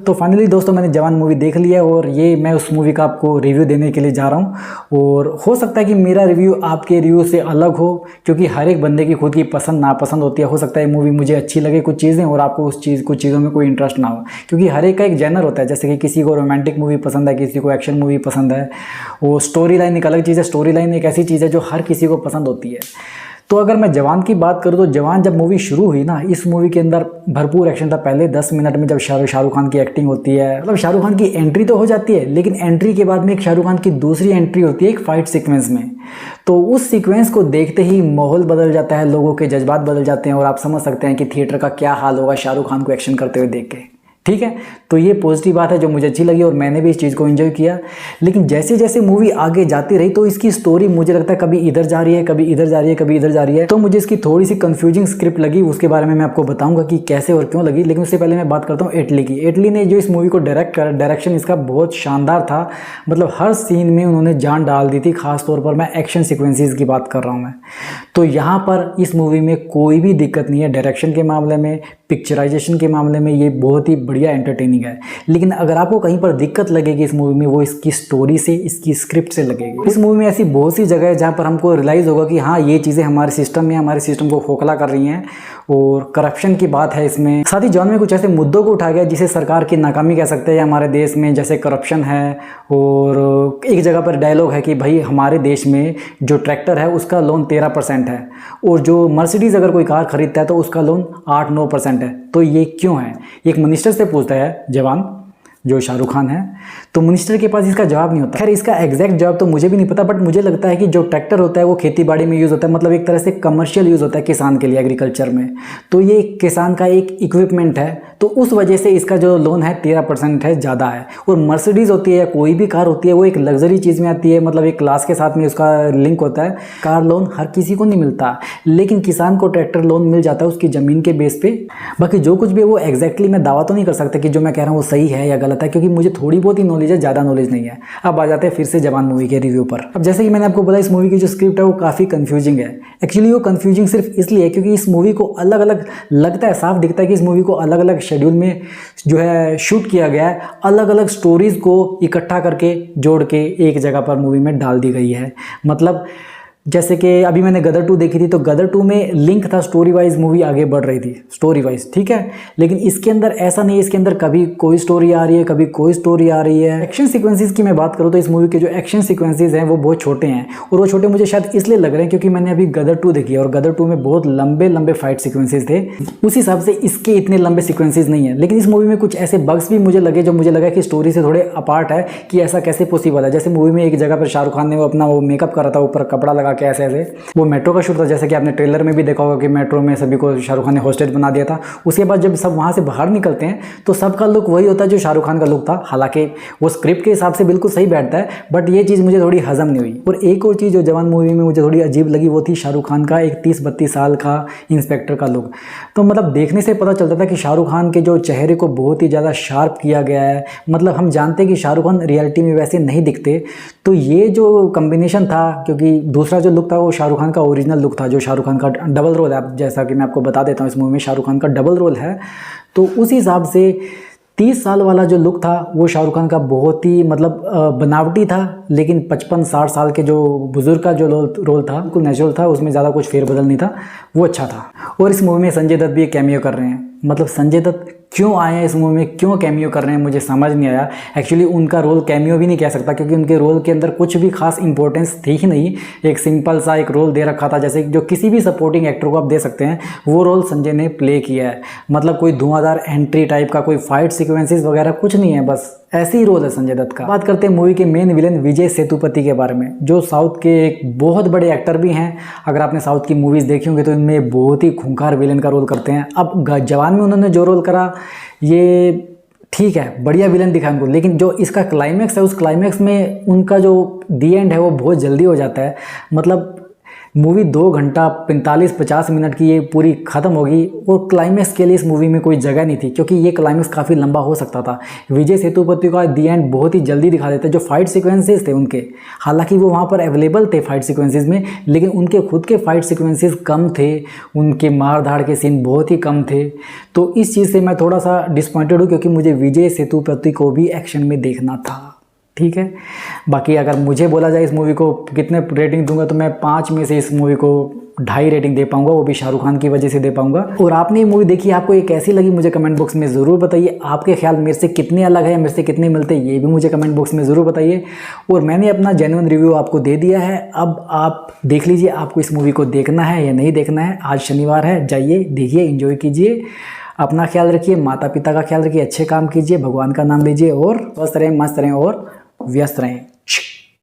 तो फाइनली दोस्तों मैंने जवान मूवी देख लिया और ये मैं उस मूवी का आपको रिव्यू देने के लिए जा रहा हूँ। और हो सकता है कि मेरा रिव्यू आपके रिव्यू से अलग हो, क्योंकि हर एक बंदे की खुद की पसंद नापसंद होती है। हो सकता है मूवी मुझे अच्छी लगे कुछ चीज़ें और आपको कुछ चीज़ों में कोई इंटरेस्ट ना हो, क्योंकि हर एक का एक जेनर होता है। जैसे कि किसी को रोमांटिक मूवी पसंद है, किसी को एक्शन मूवी पसंद है। वो स्टोरी लाइन एक अलग चीज़ है। स्टोरी लाइन एक ऐसी चीज़ है जो हर किसी को पसंद होती है। तो अगर मैं जवान की बात करूँ तो जवान जब मूवी शुरू हुई ना, इस मूवी के अंदर भरपूर एक्शन था। पहले 10 मिनट में जब शाहरुख खान की एक्टिंग होती है, मतलब शाहरुख खान की एंट्री तो हो जाती है, लेकिन एंट्री के बाद में एक शाहरुख खान की दूसरी एंट्री होती है एक फाइट सीक्वेंस में। तो उस सीक्वेंस को देखते ही माहौल बदल जाता है, लोगों के जज्बात बदल जाते हैं और आप समझ सकते हैं कि थिएटर का क्या हाल होगा शाहरुख खान को एक्शन करते हुए देख के। ठीक है, तो ये पॉजिटिव बात है जो मुझे अच्छी लगी और मैंने भी इस चीज़ को एंजॉय किया। लेकिन जैसे जैसे मूवी आगे जाती रही तो इसकी स्टोरी मुझे लगता है कभी इधर जा रही है, कभी इधर जा रही है, कभी इधर जा रही है। तो मुझे इसकी थोड़ी सी कंफ्यूजिंग स्क्रिप्ट लगी, उसके बारे में मैं आपको बताऊंगा कि कैसे और क्यों लगी। लेकिन उससे पहले मैं बात करता हूँ एटली की। एटली ने जो इस मूवी को डायरेक्शन इसका बहुत शानदार था। मतलब हर सीन में उन्होंने जान डाल दी थी। खासतौर पर मैं एक्शन सिक्वेंसेस की बात कर रहा हूँ मैं। तो यहाँ पर इस मूवी में कोई भी दिक्कत नहीं है डायरेक्शन के मामले में, पिक्चराइजेशन के मामले में ये बहुत ही बढ़िया एंटरटेनिंग है। लेकिन अगर आपको कहीं पर दिक्कत लगेगी इस मूवी में, वो इसकी स्टोरी से, इसकी स्क्रिप्ट से लगेगी। इस मूवी में ऐसी बहुत सी जगह है जहाँ पर हमको रियलाइज़ होगा कि हाँ ये चीज़ें हमारे सिस्टम में, हमारे सिस्टम को खोखला कर रही हैं। और करप्शन की बात है इसमें। साथ ही जॉन में कुछ ऐसे मुद्दों को उठाया गया जिसे सरकार की नाकामी कह सकते हैं हमारे देश में, जैसे करप्शन है। और एक जगह पर डायलॉग है कि भाई हमारे देश में जो ट्रैक्टर है उसका लोन 13% है और जो मर्सिडीज़ अगर कोई कार खरीदता है तो उसका लोन 8-9% है। तो ये क्यों है? एक मिनिस्टर से पूछता है जवान, जो शाहरुख खान है। तो मिनिस्टर के पास इसका जवाब नहीं होता। खैर इसका एग्जैक्ट जवाब तो मुझे भी नहीं पता, बट मुझे लगता है कि जो ट्रैक्टर होता है वो खेती बाड़ी में यूज़ होता है, मतलब एक तरह से कमर्शियल यूज़ होता है किसान के लिए, एग्रीकल्चर में। तो ये किसान का एक इक्विपमेंट है, तो उस वजह से इसका जो लोन है 13% है, ज़्यादा है। और मर्सिडीज़ होती है या कोई भी कार होती है वो एक लग्जरी चीज़ में आती है, मतलब एक क्लास के साथ में उसका लिंक होता है। कार लोन हर किसी को नहीं मिलता, लेकिन किसान को ट्रैक्टर लोन मिल जाता है उसकी ज़मीन के बेस पे। बाकी जो कुछ भी है वो एग्जैक्टली मैं दावा तो नहीं कर सकता कि जो मैं कह रहा हूँ वो सही है या गलत है, क्योंकि मुझे थोड़ी बहुत ही नॉलेज है, ज़्यादा नॉलेज नहीं है। अब आ जाते हैं फिर से जवान मूवी के रिव्यू पर। अब जैसे कि मैंने आपको बोला, इस मूवी की जो स्क्रिप्ट है वो काफ़ी कंफ्यूजिंग है। एक्चुअली वो कंफ्यूजिंग सिर्फ इसलिए है क्योंकि इस मूवी को अलग अलग लगता है, साफ दिखता है कि इस मूवी को अलग अलग शेड्यूल में जो है शूट किया गया है। अलग अलग स्टोरीज को इकट्ठा करके जोड़ के एक जगह पर मूवी में डाल दी गई है। मतलब जैसे कि अभी मैंने गदर 2 देखी थी, तो गदर 2 में लिंक था, स्टोरी वाइज मूवी आगे बढ़ रही थी स्टोरी वाइज, ठीक है। लेकिन इसके अंदर ऐसा नहीं है, इसके अंदर कभी कोई स्टोरी आ रही है, कभी कोई स्टोरी आ रही है। एक्शन सीक्वेंसेस की मैं बात करूँ तो इस मूवी के जो एक्शन सीक्वेंसेस हैं वो बहुत छोटे हैं, और वो छोटे मुझे शायद इसलिए लग रहे हैं क्योंकि मैंने अभी गदर 2 देखी है और गदर 2 में बहुत लंबे लंबे फाइट सीक्वेंसेज थे। उस हिसाब से इसके इतने लंबे सीक्वेंसेज नहीं है। लेकिन इस मूवी में कुछ ऐसे बग्स भी मुझे लगे जो मुझे लगा कि स्टोरी से थोड़े अपार्ट है, कि ऐसा कैसे पॉसिबल है। जैसे मूवी में एक जगह पर शाहरुख खान ने वो अपना वो मेकअप करा था, ऊपर कपड़ा लगा के ऐसे ऐसे। वो मेट्रो का शूट था, जैसे कि आपने ट्रेलर में भी देखा होगा कि मेट्रो में सभी को शाहरुख खान ने हॉस्टेज बना दिया था। उसके बाद जब सब वहाँ से बाहर निकलते हैं तो सबका लुक वही होता है जो शाहरुख खान का लुक था। हालांकि वो स्क्रिप्ट के हिसाब से बिल्कुल सही बैठता है, बट ये चीज़ मुझे थोड़ी हजम नहीं हुई। और एक और चीज़ जो जवान मूवी में मुझे थोड़ी अजीब लगी वो थी शाहरुख खान का एक 30-32 साल का इंस्पेक्टर का लुक। तो मतलब देखने से पता चलता था कि शाहरुख खान के जो चेहरे को बहुत ही ज़्यादा शार्प किया गया है। मतलब हम जानते हैं कि शाहरुख खान रियलिटी में वैसे नहीं दिखते, तो ये जो कम्बिनेशन था, क्योंकि दूसरा जो लुक था वो शाहरुख खान का ओरिजिनल लुक था, जो शाहरुख खान का डबल रोल है। जैसा कि मैं आपको बता देता हूँ, इस मूवी में शाहरुख खान का डबल रोल है। तो उस हिसाब से 30 साल वाला जो लुक था वो शाहरुख खान का बहुत ही मतलब बनावटी था। लेकिन 55-60 साल के जो बुजुर्ग का जो रोल था बिल्कुल नेचुरल था, उसमें ज़्यादा कुछ फेरबदल नहीं था, वो अच्छा था। और इस मूवी में संजय दत्त भी एक कैमियो कर रहे हैं। मतलब संजय दत्त क्यों आए हैं इस मूवी में, क्यों कैमियो कर रहे हैं, मुझे समझ नहीं आया। एक्चुअली उनका रोल कैमियो भी नहीं कह सकता, क्योंकि उनके रोल के अंदर कुछ भी खास इंपॉर्टेंस थी ही नहीं। एक सिंपल सा एक रोल दे रखा था, जैसे जो किसी भी सपोर्टिंग एक्टर को आप दे सकते हैं, वो रोल संजय ने प्ले किया है। मतलब कोई धुआंधार एंट्री टाइप का, कोई फाइट सीक्वेंसेस वगैरह कुछ नहीं है, बस ऐसे ही रोल है संजय दत्त का। बात करते हैं मूवी के मेन विलेन विजय सेतुपति के बारे में, जो साउथ के एक बहुत बड़े एक्टर भी हैं। अगर आपने साउथ की मूवीज़ देखी होंगी तो इनमें बहुत ही खूंखार विलेन का रोल करते हैं। अब जवान में उन्होंने जो रोल करा ये ठीक है, बढ़िया विलन दिखा उनको, लेकिन जो इसका क्लाइमैक्स है उस क्लाइमैक्स में उनका जो दी एंड है वो बहुत जल्दी हो जाता है। मतलब मूवी 2 घंटा 45-50 मिनट की ये पूरी ख़त्म होगी और क्लाइमैक्स के लिए इस मूवी में कोई जगह नहीं थी, क्योंकि ये क्लाइमैक्स काफ़ी लंबा हो सकता था। विजय सेतुपति का दी एंड बहुत ही जल्दी दिखा देते, जो फाइट सीक्वेंसेस थे उनके, हालांकि वो वहाँ पर अवेलेबल थे फाइट सीक्वेंसेस में, लेकिन उनके खुद के फाइट सीक्वेंसेस कम थे, उनके मार धाड़ के सीन बहुत ही कम थे। तो इस चीज़ से मैं थोड़ा सा डिसपॉइंटेड हूँ, क्योंकि मुझे विजय सेतुपति को भी एक्शन में देखना था। ठीक है, बाकी अगर मुझे बोला जाए इस मूवी को कितने रेटिंग दूंगा, तो मैं 5 में से इस मूवी को 2.5 रेटिंग दे पाऊंगा, वो भी शाहरुख खान की वजह से दे पाऊंगा। और आपने ये मूवी देखी, आपको ये कैसी लगी मुझे कमेंट बॉक्स में ज़रूर बताइए। आपके ख्याल मेरे से कितने अलग है, मेरे से कितने मिलते हैं, ये भी मुझे कमेंट बॉक्स में ज़रूर बताइए। और मैंने अपना जेन्युइन रिव्यू आपको दे दिया है, अब आप देख लीजिए आपको इस मूवी को देखना है या नहीं देखना है। आज शनिवार है, जाइए देखिए, एंजॉय कीजिए, अपना ख्याल रखिए, माता पिता का ख्याल रखिए, अच्छे काम कीजिए, भगवान का नाम लीजिए और स्वस्थ रहें, मस्त रहें और व्यस्त रहें।